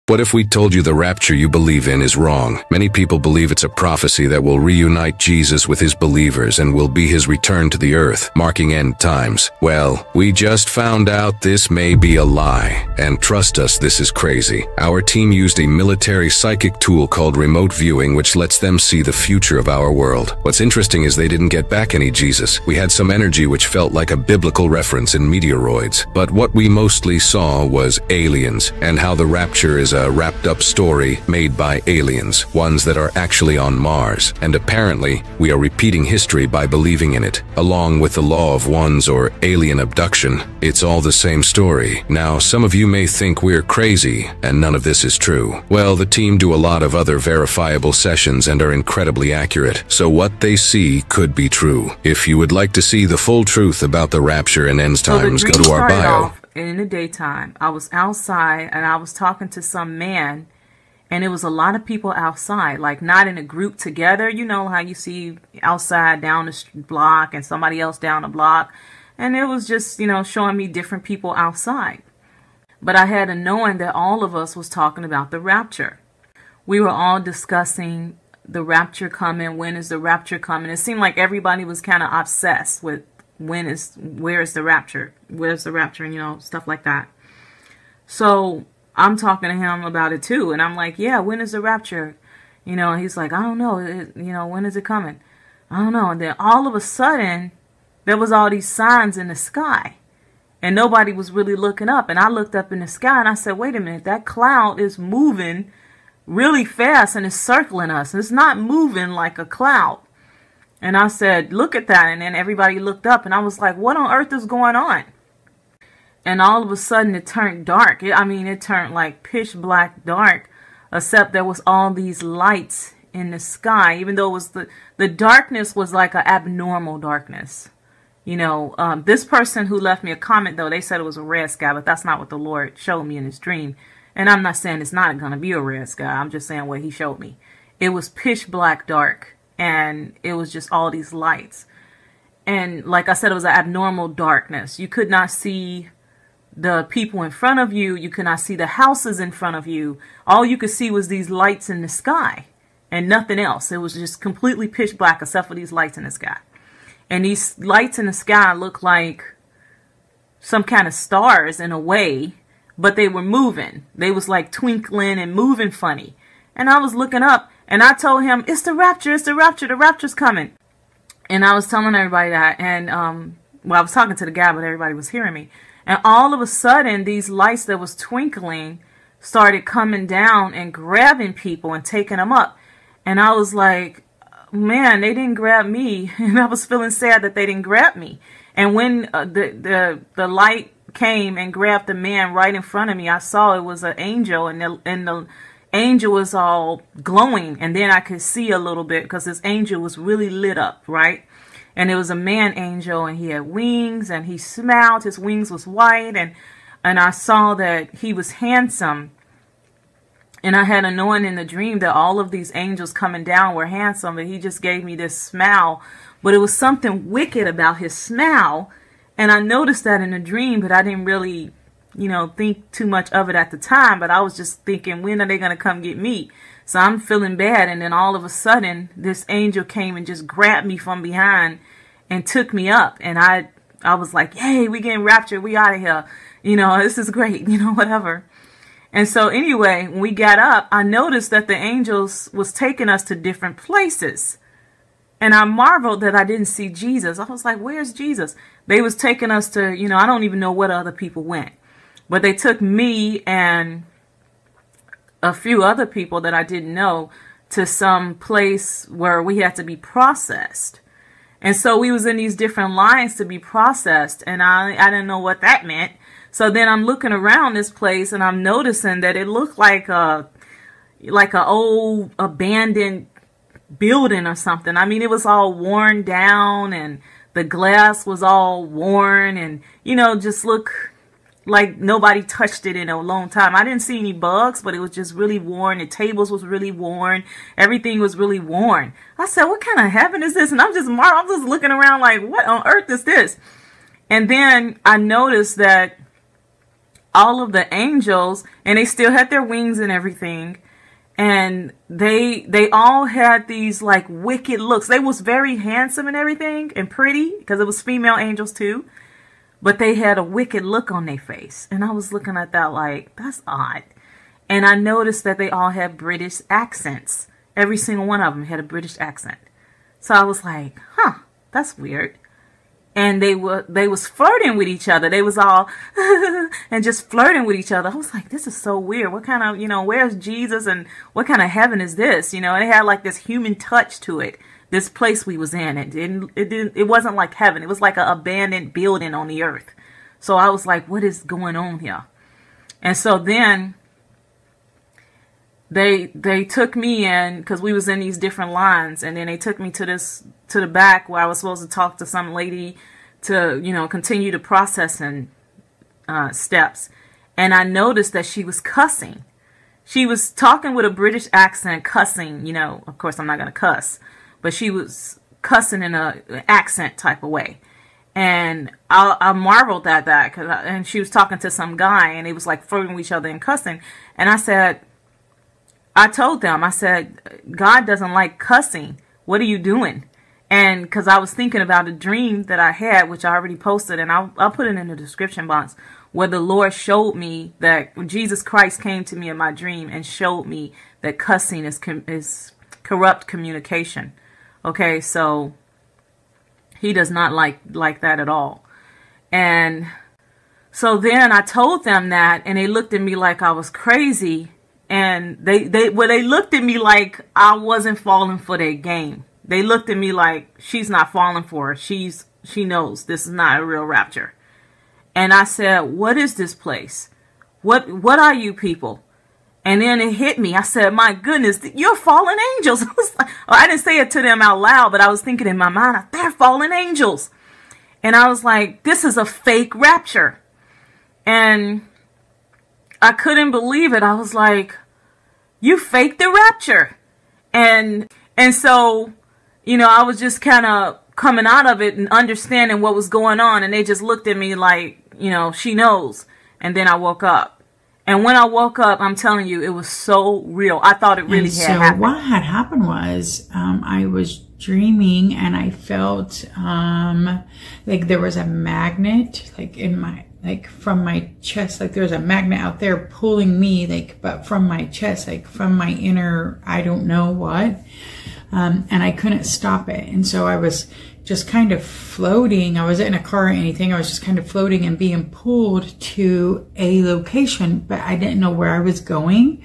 What if we told you the rapture you believe in is wrong? Many people believe it's a prophecy that will reunite Jesus with his believers and will be his return to the earth, marking end times. Well, we just found out this may be a lie. And trust us, this is crazy. Our team used a military psychic tool called remote viewing, which lets them see the future of our world. What's interesting is they didn't get back any Jesus. We had some energy which felt like a biblical reference in meteoroids. But what we mostly saw was aliens, and how the rapture is a wrapped-up story made by aliens, ones that are actually on Mars. And apparently, we are repeating history by believing in it. Along with the law of ones or alien abduction, it's all the same story. Now, some of you may think we're crazy, and none of this is true. Well, the team do a lot of other verifiable sessions and are incredibly accurate, so what they see could be true. If you would like to see the full truth about the rapture and end times, go to our bio. In the daytime, I was outside and I was talking to some man, and it was a lot of people outside, like not in a group together. You know how you see outside down the block and somebody else down the block. And it was just, you know, showing me different people outside. But I had a knowing that all of us was talking about the rapture. We were all discussing the rapture coming. When is the rapture coming? It seemed like everybody was kind of obsessed with where's the rapture, and you know, stuff like that. So I'm talking to him about it too, and I'm like, yeah, when is the rapture? You know, and he's like, I don't know, you know, when is it coming? I don't know. And then all of a sudden there was all these signs in the sky, and nobody was really looking up. And I looked up in the sky and I said, wait a minute, that cloud is moving really fast and it's circling us. It's not moving like a cloud. And I said, look at that. And then everybody looked up and I was like, what on earth is going on? And all of a sudden it turned dark. It turned like pitch black dark, except there was all these lights in the sky, even though it was the darkness was like an abnormal darkness. You know, this person who left me a comment, though, they said it was a red sky, but that's not what the Lord showed me in his dream. And I'm not saying it's not going to be a red sky. I'm just saying what he showed me. It was pitch black dark. And it was just all these lights. And like I said, it was an abnormal darkness. You could not see the people in front of you. You could not see the houses in front of you. All you could see was these lights in the sky and nothing else. It was just completely pitch black except for these lights in the sky. And these lights in the sky looked like some kind of stars in a way, but they were moving. They was like twinkling and moving funny. And I was looking up. And I told him, it's the rapture, the rapture's coming. And I was telling everybody that, and well, I was talking to the guy, but everybody was hearing me. And all of a sudden, these lights that was twinkling started coming down and grabbing people and taking them up. And I was like, man, they didn't grab me. And I was feeling sad that they didn't grab me. And when the light came and grabbed the man right in front of me, I saw it was an angel, and the angel was all glowing, and then I could see a little bit because this angel was really lit up, right? And it was a man angel, and he had wings, and he smiled. His wings was white, and I saw that he was handsome. And I had a knowing in the dream that all of these angels coming down were handsome, and he just gave me this smile. But it was something wicked about his smile, and I noticed that in the dream, but I didn't really, you know, think too much of it at the time. But I was just thinking, when are they going to come get me? So I'm feeling bad. And then all of a sudden, this angel came and just grabbed me from behind and took me up. And I was like, yay, we getting raptured. We out of here. You know, this is great. You know, whatever. And so anyway, when we got up, I noticed that the angels was taking us to different places. And I marveled that I didn't see Jesus. I was like, where's Jesus? They was taking us to, you know, I don't even know what other people went. But they took me and a few other people that I didn't know to some place where we had to be processed. And so we was in these different lines to be processed. And I didn't know what that meant. So then I'm looking around this place and I'm noticing that it looked like a old abandoned building or something. I mean, it was all worn down and the glass was all worn and, you know, just look like nobody touched it in a long time. I didn't see any bugs, but it was just really worn. The tables was really worn. Everything was really worn. I said, what kind of heaven is this? And I'm just looking around like, what on earth is this? And then I noticed that all of the angels, and they still had their wings and everything. And they all had these like wicked looks. They was very handsome and everything and pretty, because it was female angels too. But they had a wicked look on their face. And I was looking at that like, that's odd. And I noticed that they all had British accents. Every single one of them had a British accent. So I was like, huh, that's weird. And they was flirting with each other. They was all and just flirting with each other. I was like, this is so weird. What kind of, you know, where's Jesus and what kind of heaven is this? You know, and it had like this human touch to it. This place we was in, it wasn't like heaven. It was like an abandoned building on the earth. So I was like, what is going on here? And so then they took me in, because we was in these different lines, and then they took me to the back where I was supposed to talk to some lady to, you know, continue the processing steps. And I noticed that she was cussing. She was talking with a British accent, cussing, you know, of course I'm not going to cuss, but she was cussing in an accent type of way. And I marveled at that, and she was talking to some guy, and they was like flirting with each other and cussing. And I told them, I said, God doesn't like cussing. What are you doing? And because I was thinking about a dream that I had, which I already posted, and I'll put it in the description box, where the Lord showed me that Jesus Christ came to me in my dream and showed me that cussing is corrupt communication. Okay, so he does not like that at all. And so then I told them that, and they looked at me like I was crazy. And they looked at me like I wasn't falling for their game. They looked at me like, she's not falling for her. She knows this is not a real rapture. And I said, what is this place? What are you people? And then it hit me. I said, my goodness, you're fallen angels. I didn't say it to them out loud, but I was thinking in my mind, they're fallen angels. And I was like, this is a fake rapture. And I couldn't believe it. I was like, you faked the rapture. And so, you know, I was just kind of coming out of it and understanding what was going on. And they just looked at me like, you know, she knows. And then I woke up. And when I woke up, I'm telling you, it was so real. I thought it really had happened. What had happened was I was dreaming, and I felt like there was a magnet like in my, like from my chest, like there was a magnet out there pulling me, like, but from my chest, like from my inner, I don't know what, and I couldn't stop it. And so I was just kind of floating. I wasn't in a car or anything. I was just kind of floating and being pulled to a location, but I didn't know where I was going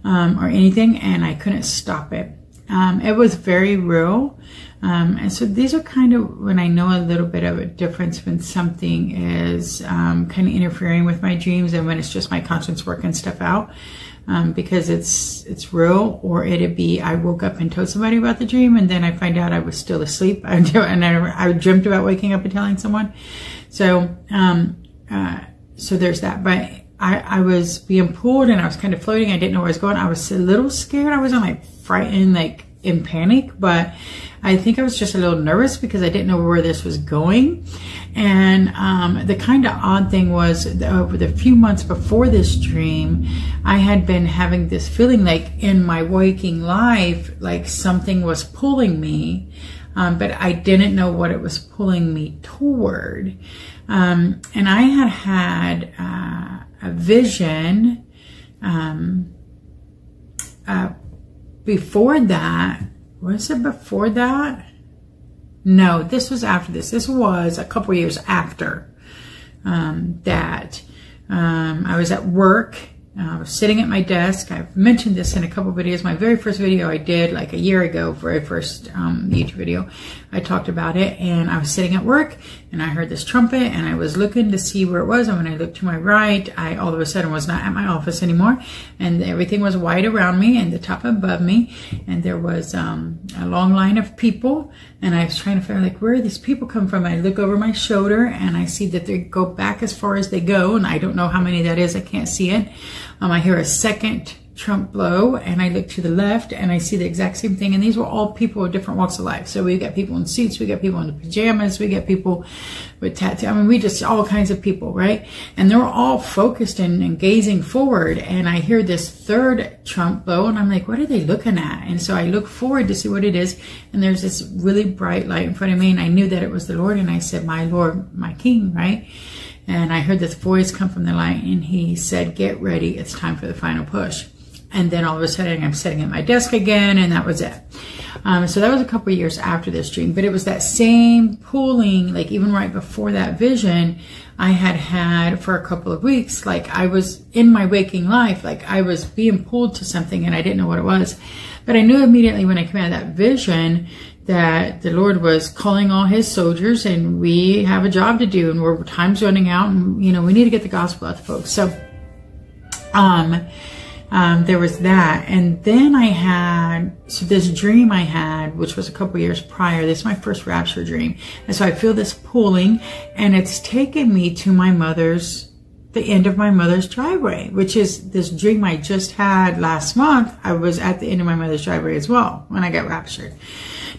or anything, and I couldn't stop it. It was very real. And so these are kind of when I know a little bit of a difference when something is kind of interfering with my dreams and when it's just my conscience working stuff out, because it's real. Or it'd be I woke up and told somebody about the dream, and then I find out I was still asleep, and I dreamt about waking up and telling someone. So so there's that. But I was being pulled, and I was kind of floating. I didn't know where I was going. I was a little scared. I wasn't like frightened, like in panic, but I think I was just a little nervous because I didn't know where this was going. And the kind of odd thing was over the few months before this dream, I had been having this feeling like in my waking life, like something was pulling me, but I didn't know what it was pulling me toward. And I had a vision before that. Was it before that? No, this was after this. This was a couple years after that. I was at work. I was sitting at my desk. I've mentioned this in a couple videos. My very first video I did like a year ago, very first YouTube video, I talked about it. And I was sitting at work, and I heard this trumpet, and I was looking to see where it was. And when I looked to my right, I all of a sudden was not at my office anymore, and everything was white around me and the top above me. And there was a long line of people, and I was trying to figure like where these people come from. I look over my shoulder, and I see that they go back as far as they go, and I don't know how many that is. I can't see it. I hear a second trump blow, and I look to the left and I see the exact same thing. And these were all people with different walks of life. So we got people in suits, we got people in the pajamas, we got people with tattoos. I mean, we just all kinds of people, right? And they were all focused and gazing forward. And I hear this third trump blow, and I'm like, what are they looking at? And so I look forward to see what it is. And there's this really bright light in front of me, and I knew that it was the Lord. And I said, my Lord, my King, right? And I heard this voice come from the light, and he said, get ready, it's time for the final push. And then all of a sudden I'm sitting at my desk again, and that was it. So that was a couple of years after this dream, but it was that same pulling, like even right before that vision, I had for a couple of weeks, like I was in my waking life, like I was being pulled to something and I didn't know what it was. But I knew immediately when I came out of that vision that the Lord was calling all his soldiers, and we have a job to do, and time's running out, and you know, we need to get the gospel out to folks. So there was that. And then I had, so this dream I had, which was a couple years prior, this is my first rapture dream. And so I feel this pulling, and it's taken me to the end of my mother's driveway, which is this dream I just had last month. I was at the end of my mother's driveway as well when I got raptured.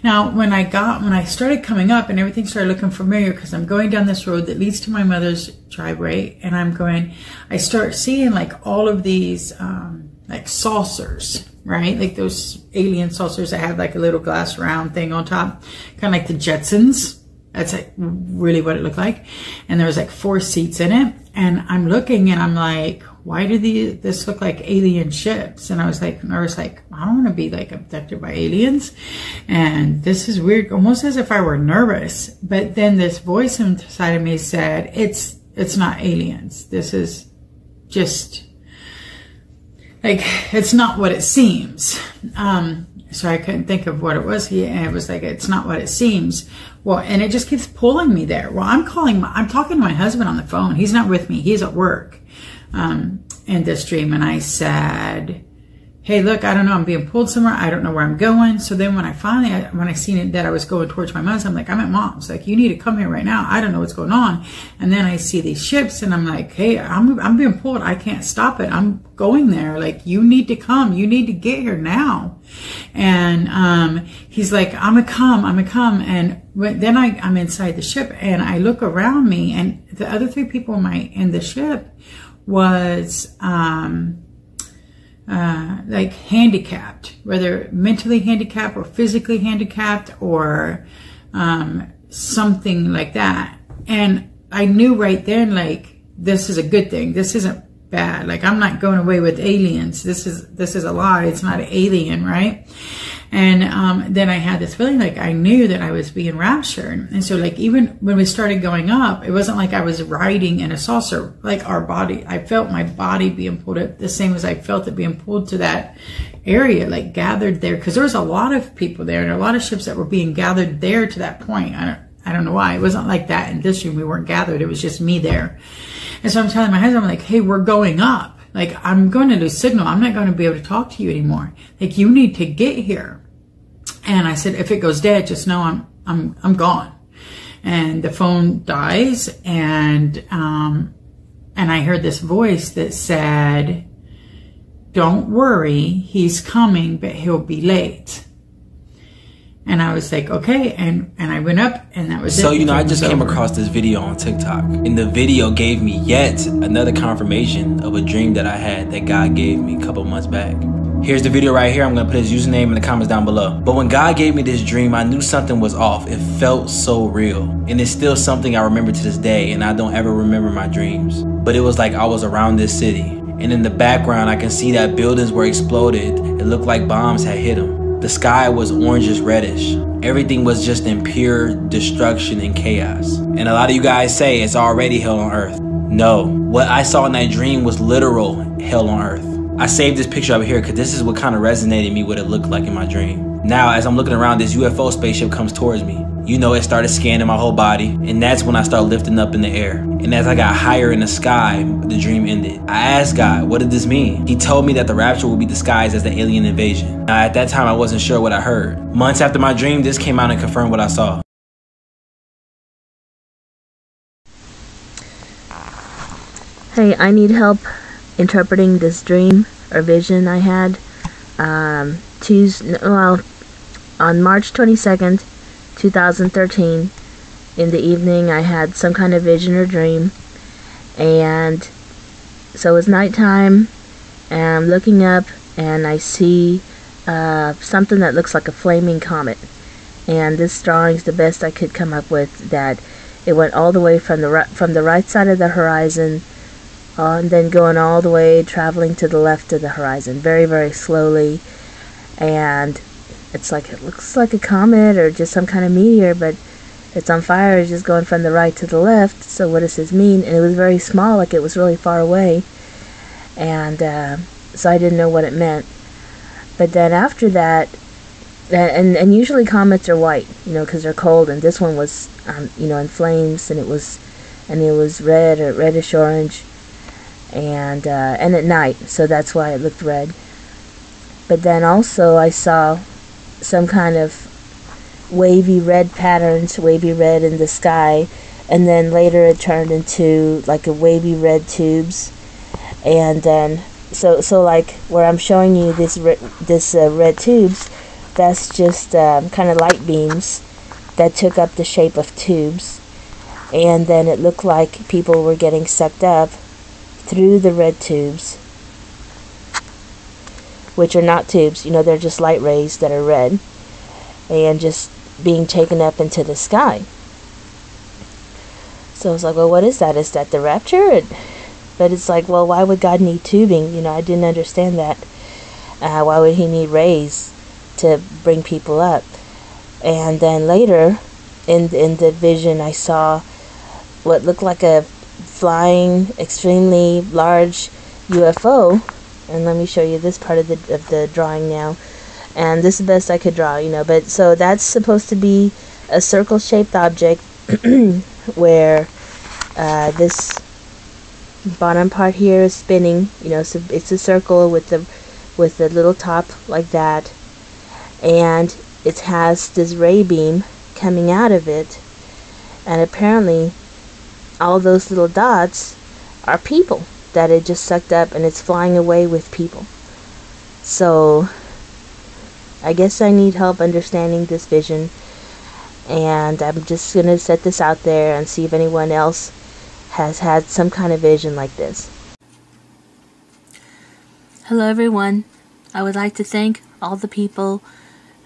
Now, when I started coming up and everything started looking familiar, because I'm going down this road that leads to my mother's driveway, and I start seeing like all of these, like saucers, right? Like those alien saucers that have like a little glass round thing on top, kind of like the Jetsons. That's like really what it looked like. And there was like 4 seats in it. And I'm looking and I'm like, why do this look like alien ships? And I was like, I don't want to be like abducted by aliens. And this is weird, almost as if I were nervous. But then this voice inside of me said, it's not aliens. This is just like, it's not what it seems. So I couldn't think of what it was. And it was like, it's not what it seems. Well, and it just keeps pulling me there. Well, I'm talking to my husband on the phone. He's not with me. He's at work, in this dream. And I said, hey, look, I don't know. I'm being pulled somewhere. I don't know where I'm going. So then when I seen it that I was going towards my mom's, I'm like, I'm at mom's. Like, you need to come here right now. I don't know what's going on. And then I see these ships and I'm like, hey, I'm being pulled. I can't stop it. I'm going there. Like, you need to come. You need to get here now. And, he's like, I'm gonna come. And then I'm inside the ship and I look around me, and the other 3 people in the ship was, like handicapped, whether mentally handicapped or physically handicapped or something like that. And I knew right then, like, this is a good thing. This isn't bad. Like, I'm not going away with aliens. This is a lie. It's not an alien, right? And then I had this feeling like I knew that I was being raptured. And so, like, even when we started going up, it wasn't like I was riding in a saucer. Like, I felt my body being pulled up the same as I felt it being pulled to that area, like gathered there. Because there was a lot of people there and a lot of ships that were being gathered there to that point. I don't know why. It wasn't like that in this room. We weren't gathered. It was just me there. And so I'm telling my husband, I'm like, hey, we're going up. Like, I'm going to lose signal. I'm not going to be able to talk to you anymore. Like, you need to get here. And I said, if it goes dead, just know I'm gone. And the phone dies, and I heard this voice that said, don't worry, he's coming, but he'll be late. And I was like, okay, and I went up, and that was it. So, you know, I just came across this video on TikTok, and the video gave me yet another confirmation of a dream that I had that God gave me a couple months back. Here's the video right here. I'm gonna put his username in the comments down below. But when God gave me this dream, I knew something was off. It felt so real. And it's still something I remember to this day, and I don't ever remember my dreams. But it was like I was around this city. And in the background, I can see that buildings were exploded. It looked like bombs had hit them. The sky was orangish reddish. Everything was just in pure destruction and chaos. And a lot of you guys say it's already hell on earth. No, what I saw in that dream was literal hell on earth. I saved this picture up here because this is what kind of resonated me what it looked like in my dream. Now, as I'm looking around, this UFO spaceship comes towards me. You know, it started scanning my whole body, and that's when I started lifting up in the air. And as I got higher in the sky, the dream ended. I asked God, what did this mean? He told me that the rapture would be disguised as the alien invasion. Now, at that time, I wasn't sure what I heard. Months after my dream, this came out and confirmed what I saw. Hey, I need help interpreting this dream. or vision I had. On March 22nd, 2013, in the evening, I had some kind of vision or dream. And so it's nighttime, and I'm looking up, and I see something that looks like a flaming comet. And this drawing's the best I could come up with, that it went all the way from the right side of the horizon, and then going all the way, traveling to the left of the horizon, very, very slowly. And it looks like a comet or just some kind of meteor, but it's on fire. It's just going from the right to the left. So what does this mean? And it was very small, like it was really far away. And so I didn't know what it meant. But then after that, and usually comets are white, because they're cold. And this one was, in flames, and it was red or reddish orange, and at night. So that's why it looked red. But then also I saw some kind of wavy red patterns, wavy red in the sky, and then later it turned into like a wavy red tubes. And then so like where I'm showing you this red tubes, that's just kind of light beams that took up the shape of tubes, and then it looked like people were getting sucked up through the red tubes, which are not tubes, they're just light rays that are red, and just being taken up into the sky. So I was like, well, what is that? Is that the rapture? But it's like, well, why would God need tubing? I didn't understand that. Why would he need rays to bring people up? And then later, in the vision, I saw what looked like a flying, extremely large UFO. And let me show you this part of the drawing now. And this is the best I could draw, But so that's supposed to be a circle-shaped object where this bottom part here is spinning, so it's a circle with the little top like that, and it has this ray beam coming out of it, and apparently all those little dots are people that it just sucked up, and it's flying away with people. So I guess I need help understanding this vision, and I'm just gonna set this out there and see if anyone else has had some kind of vision like this. Hello everyone. I would like to thank all the people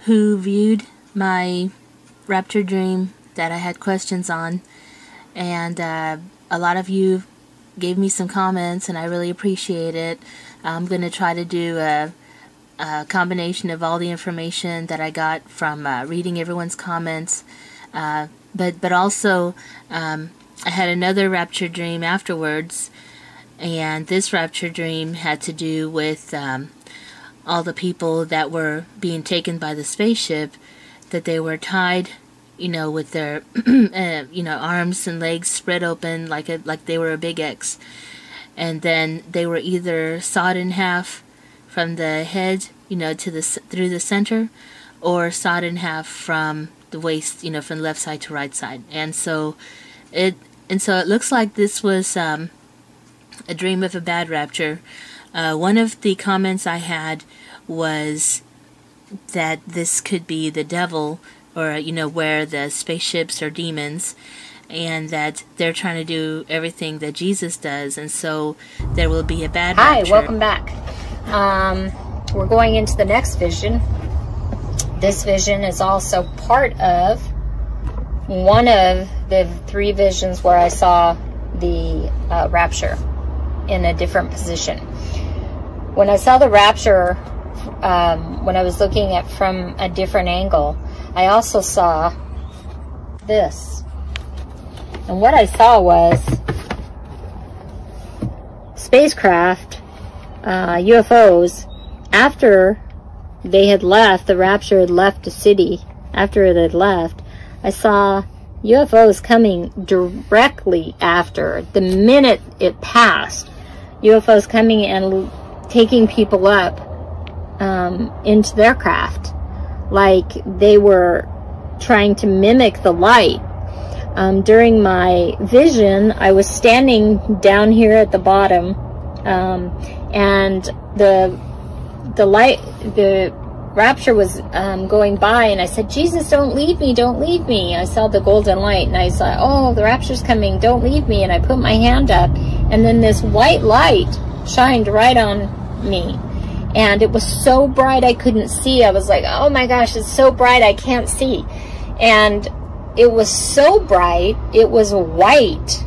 who viewed my Rapture Dream that I had questions on, and a lot of you gave me some comments, and I really appreciate it. I'm going to try to do a combination of all the information that I got from reading everyone's comments, but also I had another Rapture Dream afterwards, and this Rapture Dream had to do with all the people that were being taken by the spaceship, that they were tied, with their arms and legs spread open like they were a big X, and then they were either sawed in half from the head, through the center, or sawed in half from the waist, from left side to right side. And so it looks like this was a dream of a bad rapture. One of the comments I had was that this could be the devil, or where the spaceships are demons, and that they're trying to do everything that Jesus does, and so there will be a bad rapture. Hi, welcome back. We're going into the next vision. This vision is also part of one of the 3 visions where I saw the rapture in a different position. When I saw the rapture, when I was looking at from a different angle, I also saw this. And what I saw was spacecraft, UFOs, after they had left, the rapture had left the city, after it had left, I saw UFOs coming directly after. The minute it passed, UFOs coming and taking people up into their craft, like they were trying to mimic the light. During my vision, I was standing down here at the bottom And the rapture was going by, and I said, Jesus, don't leave me, don't leave me. I saw the golden light, and I saw, oh, the rapture's coming, don't leave me. And I put my hand up, and then this white light shined right on me. And it was so bright I couldn't see. I was like, oh my gosh, it's so bright I can't see. And it was so bright, it was white,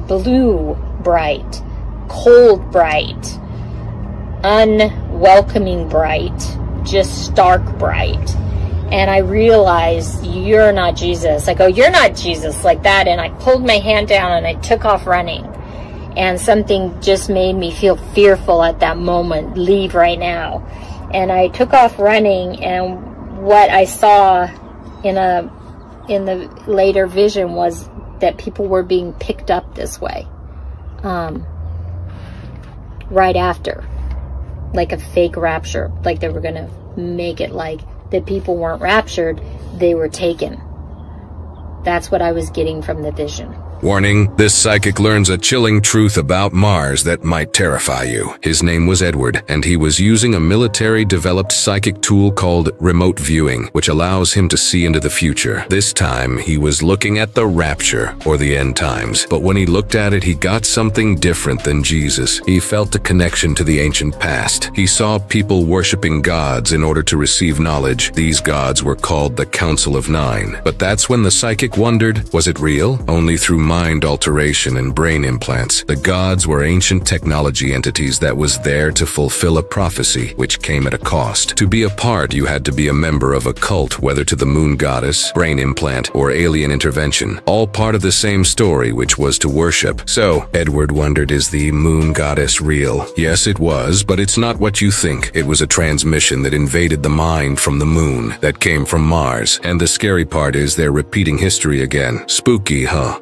blue bright, cold bright, unwelcoming bright, just stark bright. And I realized, you're not Jesus. I go, you're not Jesus, like that. And I pulled my hand down and I took off running. And something just made me feel fearful at that moment. Leave right now. And I took off running, and what I saw in the later vision was that people were being picked up this way. Right after. Like a fake rapture. Like they were going to make it like that people weren't raptured, they were taken. That's what I was getting from the vision. Warning, this psychic learns a chilling truth about Mars that might terrify you. His name was Edward, and he was using a military-developed psychic tool called remote viewing, which allows him to see into the future. This time, he was looking at the rapture, or the end times. But when he looked at it, he got something different than Jesus. He felt a connection to the ancient past. He saw people worshiping gods in order to receive knowledge. These gods were called the Council of Nine. But that's when the psychic wondered, was it real? Only through mind alteration and brain implants. The gods were ancient technology entities that was there to fulfill a prophecy, which came at a cost. To be a part, you had to be a member of a cult, whether to the moon goddess, brain implant, or alien intervention. All part of the same story, which was to worship. So, Edward wondered, is the moon goddess real? Yes, it was, but it's not what you think. It was a transmission that invaded the mind from the moon, that came from Mars. And the scary part is they're repeating history again. Spooky, huh?